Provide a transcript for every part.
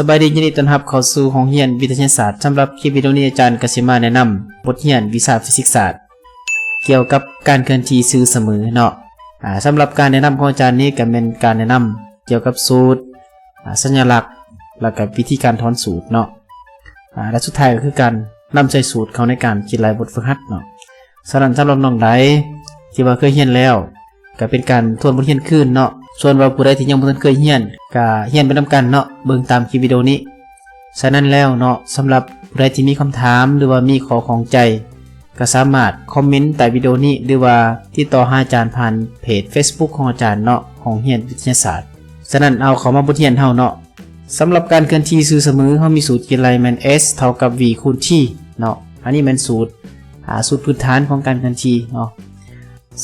บายดียินดีต้อนรับเข้าสู่ห้องเรียนวิทยาศาสตร์สำหรับคลิปวิดีโอนี้อาจารย์กสิมาแนะนำบทเรียนวิชาฟิสิกส์ศาสตร์เกี่ยวกับการเคลื่อนที่สื่อเสมอเนาะสำหรับการแนะนำของอาจารย์นี้ก็เป็นการแนะนำเกี่ยวกับสูตรสัญลักษณ์แล้วก็วิธีการถอนสูตรเนาะและสุดท้ายก็คือการนำใช้สูตรเข้าในการคิดรายบทฝึกหัดเนาะสำหรับน้องใดที่ว่าเคยเรียนแล้วก็เป็นการทวนบทเรียนคืนเนาะส่วนว่าผู้ใดที่ยังบ่ทันเคยเรียนก็เรียนไปนำกันเนาะเบิ่งตามคลิปวิดีโอนี้ฉะนั้นแล้วเนาะสำหรับผู้ใดที่มีคำถามหรือว่ามีข้อข้องใจก็สามารถคอมเมนต์ใต้วิดีโอนี้หรือว่าติดต่อหาอาจารย์ผ่านเพจ Facebook ของอาจารย์เนาะห้องเรียนวิทยาศาสตร์ฉะนั้นเอาเข้ามาบทเรียนเฮาเนาะสำหรับการเคลื่อนที่สื่อเสมอเฮามีสูตรคิดไลแมน S เท่ากับ v คูณ t เนาะอันนี้เป็นสูตรพื้นฐานของการเคลื่อนที่เนาะ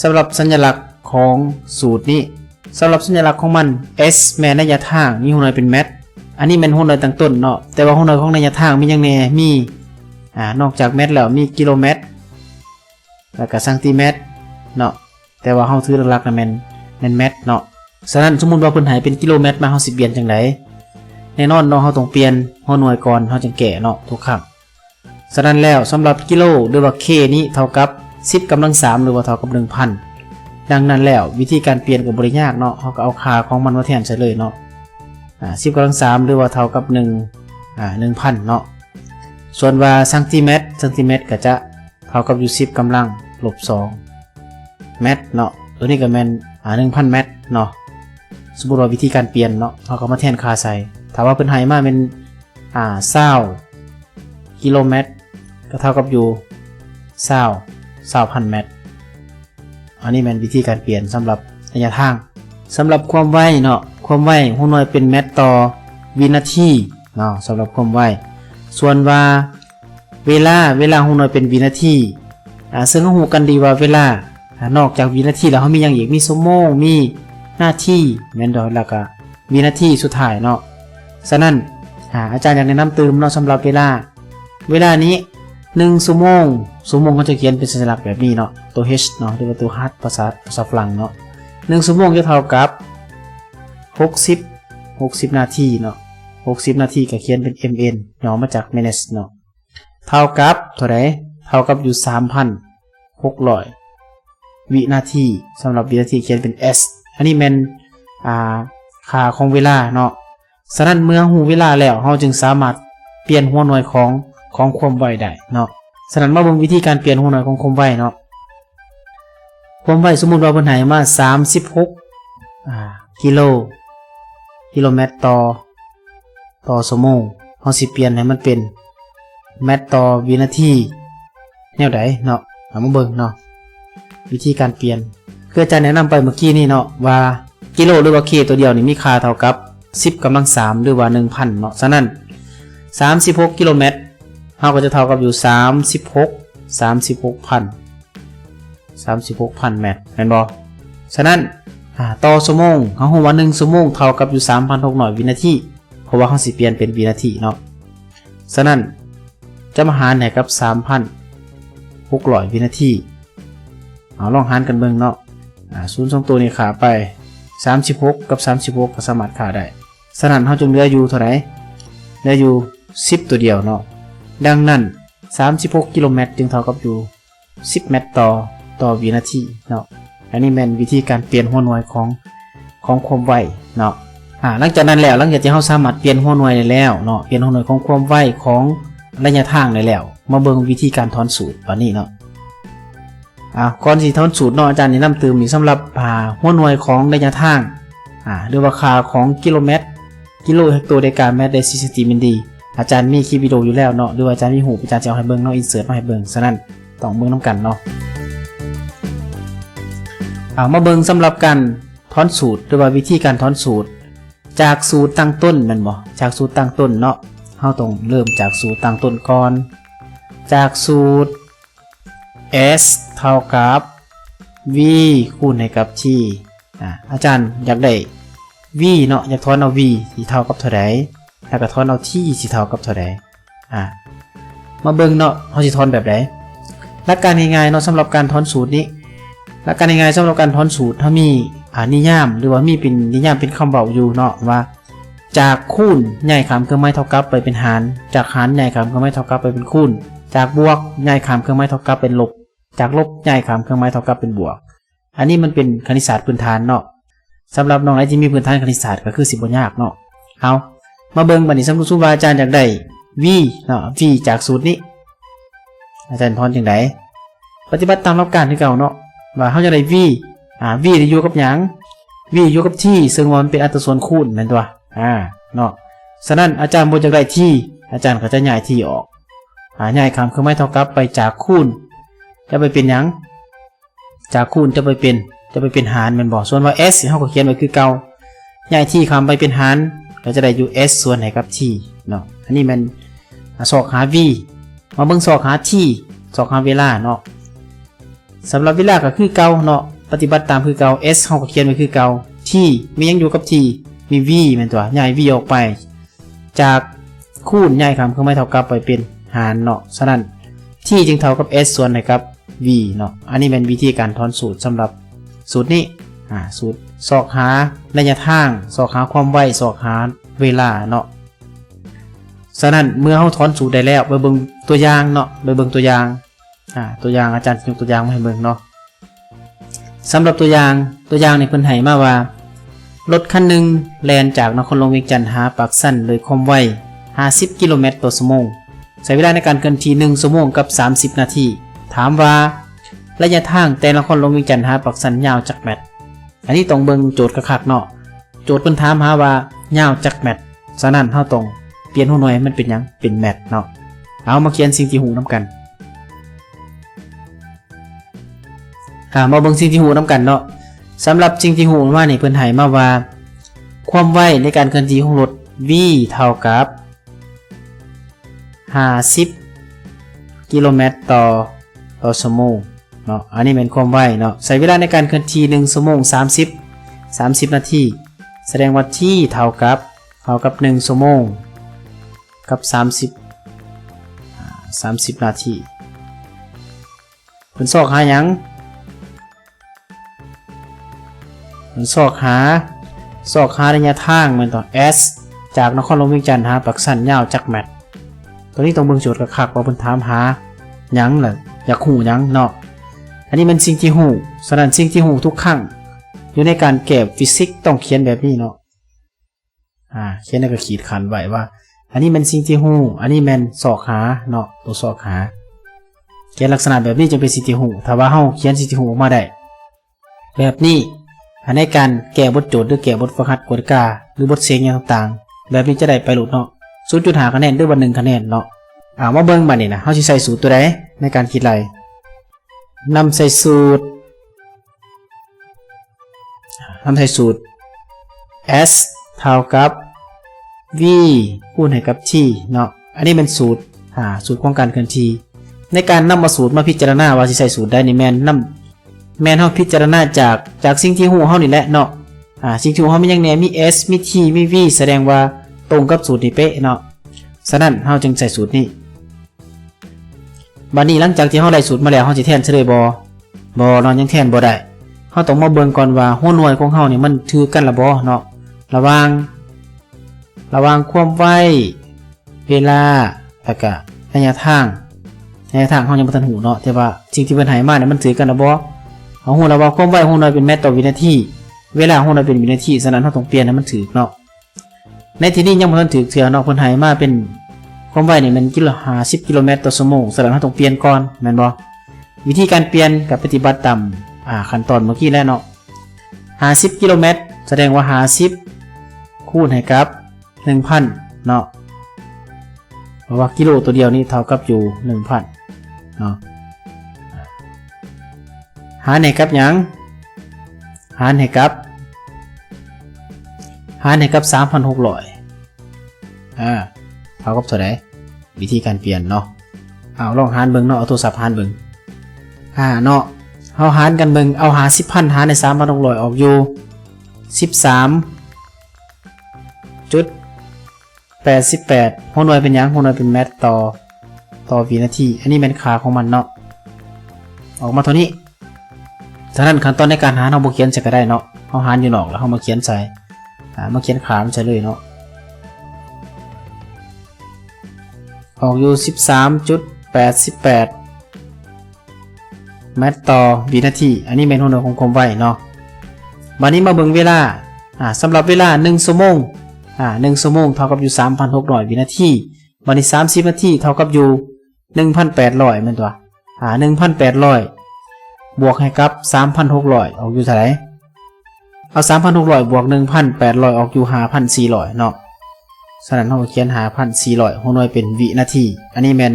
สำหรับสัญลักษณ์ของสูตรนี้สำหรับสัญลักษณ์ของมัน S แม่นระยะทางมีหัวหน่วยเป็นเมตรอันนี้เป็นหัวหน่วยตั้งต้นเนาะแต่ว่าหัวหน่วยของระยะทางมีอย่างแน่มีนอกจากเมตรแล้วมีกิโลเมตรแล้วก็เซนติเมตรเนาะแต่ว่าเฮาถือหลักๆน่ะแม่นเมตรเนาะฉะนั้นสมมุติว่าเพิ่นให้เป็นกิโลเมตรมาเฮาสิเปลี่ยนจังได๋แน่นอนเนาะเฮาต้องเปลี่ยนหัวหน่วยก่อนเฮาจึงแก้เนาะทุกครั้งฉะนั้นแล้วสำหรับกิโลหรือว่า K นี้เท่ากับ10กำลัง3หรือว่าเท่ากับ 1,000 ดังนั้นแล้ววิธีการเปลี่ยนก็บ่ได้ยากเนาะเฮาก็เอาค่าของมันมาแทนใส่เลยเนาะ10กำลัง3หรือว่าเท่ากับ1,000 เนาะส่วนว่าเซนติเมตรก็จะเท่ากับอยู่10กำลังลบ2เมตรเนาะตัวนี้ก็แม่น1,000 เมตรเนาะสมมุติว่าวิธีการเปลี่ยนเนาะเฮาก็มาแทนค่าใส่ถ้าว่าเพิ่นให้มาเป็น20กิโลเมตรก็เท่ากับอยู่20,000 เมตรอันนี้เป็นวิธีการเปลี่ยนสำหรับระยะทางสำหรับความไวเนาะความไวหัวหน่วยเป็นเมตรต่อวินาทีเนาะสำหรับความไวส่วนว่าเวลาหัวหน่วยเป็นวินาทีซึ่งเรารู้กันดีว่าเวลานอกจากวินาทีแล้วเขามีอย่างอีกมีชั่วโมงมีนาทีแม่นดอกแล้วก็วินาทีสุดท้ายเนาะฉะนั้นอาจารย์อยากแนะนำเติมเนาะสำหรับเวลานี้1ชั่วโมงก็จะเขียนเป็นสัญลักษณ์แบบนี้เนาะตัว h เนาะหรือว่าตัว h ภาษาฝรั่งเนาะ1ชั่วโมงจะเท่ากับ60นาทีเนาะ60นาทีก็เขียนเป็น mn ย่อมาจาก minutes เนาะเท่ากับเท่าไหร่เท่ากับอยู่ 3,600 วินาทีสำหรับวินาทีเขียนเป็น s อันนี้เป็นค่าของเวลาเนาะฉะนั้นเมื่อรู้เวลาแล้วเราจึงสามารถเปลี่ยนหัวหน่วยของความไวได้เนาะฉะนั้นมาเบิ่งวิธีการเปลี่ยนหัวหน่วยของความไวเนาะความไวสมมุติว่าเพิ่นให้มา36กิโลเมตรต่อชั่วโมงเฮาสิเปลี่ยนให้มันเป็นเมตรต่อวินาทีแนวใดเนาะเอามาเบิ่งเนาะวิธีการเปลี่ยนคืออาจารย์แนะนำไปเมื่อกี้นี่เนาะว่ากิโลหรือว่า K ตัวเดียวนี่มีค่าเท่ากับ10กำลัง3หรือว่า 1,000 เนาะฉะนั้น36กิโลเมตรเฮาก็จะเท่ากับอยู่36,000 เมตรแม่นบ่ฉะนั้นต่อชั่วโมงเฮาฮู้ว่า1ชั่วโมงเท่ากับอยู่ 3,600 วินาทีเพราะว่าเฮาสิเปลี่ยนเป็นวินาทีเนาะฉะนั้นจะมาหารให้กับ 3,600 วินาทีเอาลองหารกันเบิ่งเนาะ0 2ตัวนี้ค่าไป36กับ36ก็สามารถค่าได้ฉะนั้นเฮาจึงเหลืออยู่เท่าไหร่เหลืออยู่10ตัวเดียวเนาะดังนั้น36กิโลเมตรจึงเท่ากับอยู่10เมตรต่อวินาทีเนาะอันนี้เป็นวิธีการเปลี่ยนหัวหน่วยของความไวเนาะหลังจากนั้นแล้วหลังจากที่เราสามารถเปลี่ยนหัวหน่วยได้แล้วเนาะเปลี่ยนหัวหน่วยของความไวของระยะทางได้แล้วมาเบิ่งวิธีการถอนสูตรวันนี้เนาะก่อนสิถอนสูตรเนาะอาจารย์แนะนำเติมอีกสำหรับหัวหน่วยของระยะทางหรือว่าค่าของกิโลเมตรกิโลเฮกโตเดกาเมตรเดซิซิติมินดีอาจารย์มีคลิปวิดีโออยู่แล้วเนาะหรือว่าอาจารย์มีหูอาจารย์จะเอาให้เบิ่งเนาะอินเสิร์ตมาให้เบิ่งฉะนั้นต้องเบิ่งนํกันเนาะมาเบิ่งสำหรับการถอนสูตรหรือว่าวิธีการถอนสูตรจากสูตรตั้งต้นแม่นบ่จากสูตรตั้งต้นเนาะเฮาต้องเริ่มจากสูตรตั้งต้นก่อนจากสูตร s เท่ากับ v คูณให้กับ t อาจารย์อยากได้ v เนาะอยากถอนเอา v สิเท่ากับเท่าใดแล้วก็ถอนเอา t สิเท่ากับเท่าใดมาเบิ่งเนาะเฮาสิถอนแบบใดหลักการง่ายๆเนาะสำหรับการถอนสูตรนี้หลักการง่ายๆสำหรับการถอนสูตรถ้ามีนิยามหรือว่ามีเป็นนิยามเป็นคำเว้าอยู่เนาะว่า จากคูณย้ายข้ามเครื่องหมายเท่ากับไปเป็นหารจากหารย้ายข้ามเครื่องหมายเท่ากับไปเป็นคูณจากบวกย้ายข้ามเครื่องหมายเท่ากับเป็นลบจากลบย้ายข้ามเครื่องหมายเท่ากับเป็นบวกอันนี้มันเป็นคณิตศาสตร์พื้นฐานเนาะสำหรับน้องไหนที่มีพื้นฐานคณิตศาสตร์ก็คือสิบ่ยากเนาะเอามาเบิ่งบัดนี้สมมุติว่าอาจารย์อยากได้ v เนาะ v จากสูตรนี้อาจารย์พรจังได๋ปฏิบัติตามหลักการที่เก่าเนาะว่าเฮาจะได้ v v ได้อยู่กับหยัง v อยู่กับ t ซึ่งว่ามันเป็นอัตราส่วนคูณแม่นตัวเนาะฉะนั้นอาจารย์บ่อยากได้ t อาจารย์ก็จะย้าย t ออกย้ายข้ามเครื่องหมายเท่ากับไปจากคูณจะไปเป็นหยังจากคูณจะไปเป็นหารแม่นบ่ส่วนว่า s เฮาก็เขียนไว้คือเก่าย้าย t ข้ามไปเป็นหารก็จะได้อยู่ s ส่วนให้กับ t เนาะอันนี้มันสอกหา v มาเบิ่งสอกหา t สอกหาเวลาเนาะสำหรับเวลาก็คือเก่าเนาะปฏิบัติตามคือเก่า s เฮาก็เขียนไว้คือเก่า t มียังอยู่กับ t มี v แม่นตัวย้าย v ออกไปจากคูณย้ายข้ามเครื่องหมายเท่ากับไปเป็นหารเนาะฉะนั้น t จึงเท่ากับ s ส่วนให้กับ v เนาะอันนี้เป็นวิธีการถอนสูตรสำหรับสูตรนี้สูตรสอกหาระยะทางสอกหาความไวสอกหาเวลาเนาะฉะนั้นเมื่อเฮาถอนสูตรได้แล้วไปเบิ่งตัวอย่างเนาะไปเบิ่งตัวอย่างตัวอย่างอาจารย์ยกตัวอย่างมาให้เบิ่งเนาะสำหรับตัวอย่างในเพิ่นให้มาว่ารถคันหนึ่งแล่นจากนครหลวงเวียงจันทร์หาปากสันโดยความไว50กิโลเมตรต่อชั่วโมงใช้เวลาในการเคลื่อนที่1ชั่วโมงกับ30นาทีถามว่าระยะทางแต่นครหลวงเวียงจันทร์หาปากสันยาวจักแมตรอันนี้ต้องเบิ่งโจทย์คักๆเนาะโจทย์เพิ่นถามหาว่ายาวจักแมตรฉะนั้นเฮาต้องเปลี่ยนหัวหน่วยให้มันเป็นหยังเป็นแมตรเนาะเอามาเขียนสิ่งที่ฮู้นำกันมาเบิ่งสิ่งที่ฮู้นำกันเนาะสำหรับสิ่งที่ฮู้มานี่เพิ่นให้มาว่าความไวในการเคลื่อนที่ของรถ v เท่ากับ50กิโลเมตรต่อชั่วโมงเนาะอันนี้เป็นความไวเนาะใช้เวลาในการเคลื่อนที่1ชั่วโมง30นาทีแสดงว่า t เท่ากับ1ชั่วโมงกับ30นาทีเพิ่นสอกหาหยังเพิ่นสอกหาระยะทางเหมือนต่อ s จากนครหลวงเวียงจันทร์หาปากสันยาวจักแมตรตัวนี้ต้องเบิ่งโจทย์คักๆว่าเพิ่นถามหาหยังล่ะอยากฮู้หยังเนาะอันนี้มันสิ่งที่ฮู้ฉะนั้นสิ่งที่ฮู้ทุกครั้งอยู่ในการแก้ฟิสิกส์ต้องเขียนแบบนี้เนาะเขียนแล้วก็ขีดขันไว้ว่าอันนี้มันสิ่งที่ฮู้อันนี้แม่นสอกหาเนาะตัวสอกหาเขียนลักษณะแบบนี้จะเป็นสิ่งที่ฮู้ถ้าว่าเฮาเขียนสิ่งที่ฮู้ออกมาได้แบบนี้ในการแก้บทโจทย์หรือแก้บทฝึกหัดกฎกาหรือบทเสียงอย่างต่างๆแบบนี้จะได้ไปโหลดเนาะ 0.5 คะแนนด้วยวัน1คะแนนเนาะมาเบิ่งบัดนี้นะเฮาสิใส่สูตรตัวใดในการคิดไล่นำใส่สูตรs เท่ากับ v คูณให้กับ t เนาะอันนี้เป็นสูตรของการเคลื่อนที่ในการนำมาสูตรมาพิจารณาว่าสิใส่สูตรได้นี่แม่นเฮาพิจารณาจากสิ่งที่ฮู้เฮานี่แหละเนาะสิ่งที่ฮู้เฮามีหยังแหน่มี s มี t มี v แสดงว่าตรงกับสูตรนี้เป๊ะเนาะฉะนั้นเฮาจึงใส่สูตรนี้บัดนี้หลังจากที่เฮาได้สูตรมาแล้วเฮาสิแทนเฉลยบ่เนาะยังแทนบ่ได้เฮาต้องมาเบิ่งก่อนว่าหัวหน่วยของเฮานี่มันถือกันล่ะบ่เนาะระหว่างความไวเวลาแล้วก็ระยะทางเฮายังบ่ทันฮู้เนาะแต่ว่าสิ่งที่เพิ่นให้มาเนี่ยมันถือกันล่ะบ่เฮาฮู้แล้วว่าความไวของหน่วยเป็นเมตรต่อวินาทีเวลาของหน่วยเป็นวินาทีฉะนั้นเฮาต้องเปลี่ยนให้มันถูกเนาะในที่นี้ยังบ่ทันถูกเทื่อเนาะเพิ่นให้มาเป็นความไวนี่มัน50กิโลเมตรต่อชั่วโมงฉะนั้นเฮาต้องเปลี่ยนก่อนแม่นบ่วิธีการเปลี่ยนกับปฏิบัติตามขั้นตอนเมื่อกี้แล้วเนาะ50กิโลเมตรแสดงว่า50คูณให้กับ 1,000 เนาะเพราะว่ากิโลตัวเดียวนี้เท่ากับอยู่ 1,000 เนาะหารให้กับหยังหารให้กับ 3,600 เท่ากับเท่าไหร่วิธีการเปลี่ยนเนาะลองหารเบิ่งเนาะเอาโทรศัพท์หารเบิ่งเนาะเฮาหารกันเบิ่งเอาหา 10,000 หารใน 3,600 ออกอยู่ 13.88 หัวหน่วยเป็นหยังหัวหน่วยเป็นเมตรต่อวินาทีอันนี้เป็นค่าของมันเนาะออกมาเท่านี้ฉะนั้นขั้นตอนในการหารเฮาบ่เขียนใส่ก็ได้เนาะเฮาหารอยู่นอกแล้วเฮามาเขียนใส่มาเขียนค่ามันใส่เลยเนาะ ออกอยู่ 13.88 เมตรต่อวินาทีอันนี้เป็นหัวหน้าของความไวเนาะวันนี้มาเบิ่งเวลาสำหรับเวลา1ชั่วโมง1ชั่วโมงเท่ากับอยู่ 3,600 วินาทีวันนี้30นาทีเท่ากับอยู่ 1,800 แม่นตัว1,800 บวกให้กับ 3,600 ออกอยู่เท่าไหร่เอา 3,600 บวก 1,800 ออกอยู่ 5,400 เนาะฉะนั้นเราเขียน 5,400 หัวหน่วยเป็นวินาทีอันนี้แม่น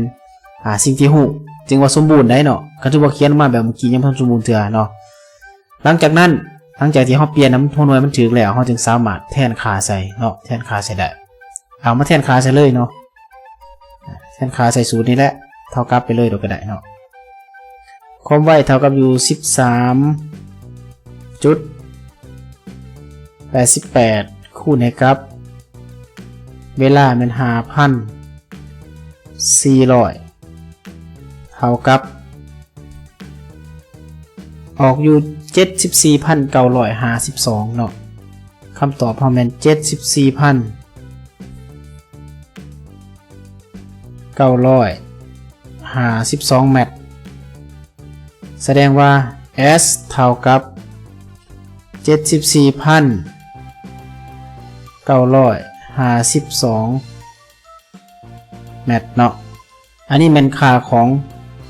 สิ่งที่ฮู้จึงว่าสมบูรณ์ได้เนาะก็ถือว่าเขียนมาแบบเมื่อกี้ยังบ่สมบูรณ์เทื่อเนาะหลังจากที่เราเปลี่ยนหัวหน่วยมันถูกแล้วเราจึงสามารถแทนค่าใส่เนาะแทนค่าใส่ได้เอามาแทนค่าใส่เลยเนาะแทนค่าใส่สูตรนี้แหละเท่ากับไปเลยโดยก็ได้เนาะความไวเท่ากับอยู่ 13.88 คูณให้กับเวลามัน 5,400 เท่ากับออกอยู่ 74,952 เนาะคำตอบพอแม่น 74,952 เมตรแสดงว่า S เท่ากับ 74,952 เมตรเนาะอันนี้เป็นค่าของ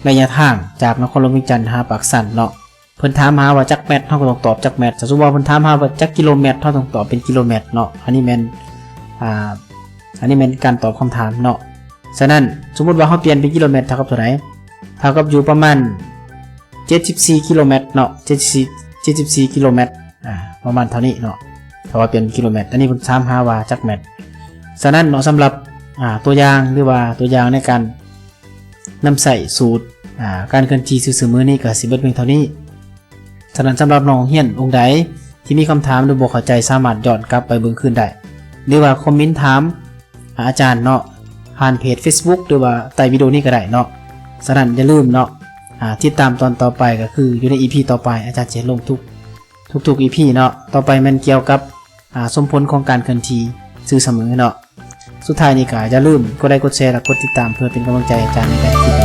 ระยะทางจากนครหลวงเวียงจันทร์หาปากสันเนาะเพิ่นถามหาว่าจักเมตรเฮาก็ต้องตอบจักเมตรสมมุติว่าเพิ่นถามหาว่าจักกิโลเมตรเฮาต้องตอบเป็นกิโลเมตรเนาะอันนี้แม่นการตอบคำถามเนาะฉะนั้นสมมุติว่าเฮาเปลี่ยนเป็นกิโลเมตรเท่ากับเท่าไหร่เท่ากับอยู่ประมาณ74กิโลเมตรเนาะ74กิโลเมตรประมาณเท่านี้เนาะถ้าว่าเปลี่ยนกิโลเมตรอันนี้เพิ่นถามหาว่าจักเมตรฉะนั้นเนาะสำหรับตัวอย่างหรือว่าตัวอย่างในการนำใส่สูตรการเคลื่อนที่ซื่อๆมื้อนี้ก็สิเบิดเพียงเท่านี้ฉะนั้นสำหรับน้องเรียนองค์ใดที่มีคำถามหรือบ่เข้าใจสามารถย้อนกลับไปเบิ่งคืนได้หรือว่าคอมเมนต์ถามอาจารย์เนาะผ่านเพจ Facebook หรือว่าใต้วิดีโอนี้ก็ได้เนาะฉะนั้นอย่าลืมเนาะติดตามตอนต่อไปก็คืออยู่ใน EP ต่อไปอาจารย์จะลงทุก EP เนาะต่อไปมันเกี่ยวกับสมผลของการเคลื่อนที่ซื่อเสมอเนาะสุดท้ายนี้ก็อย่าลืมกดไลค์กดแชร์และกดติดตามเพื่อเป็นกำลังใจอาจารย์ในการคิด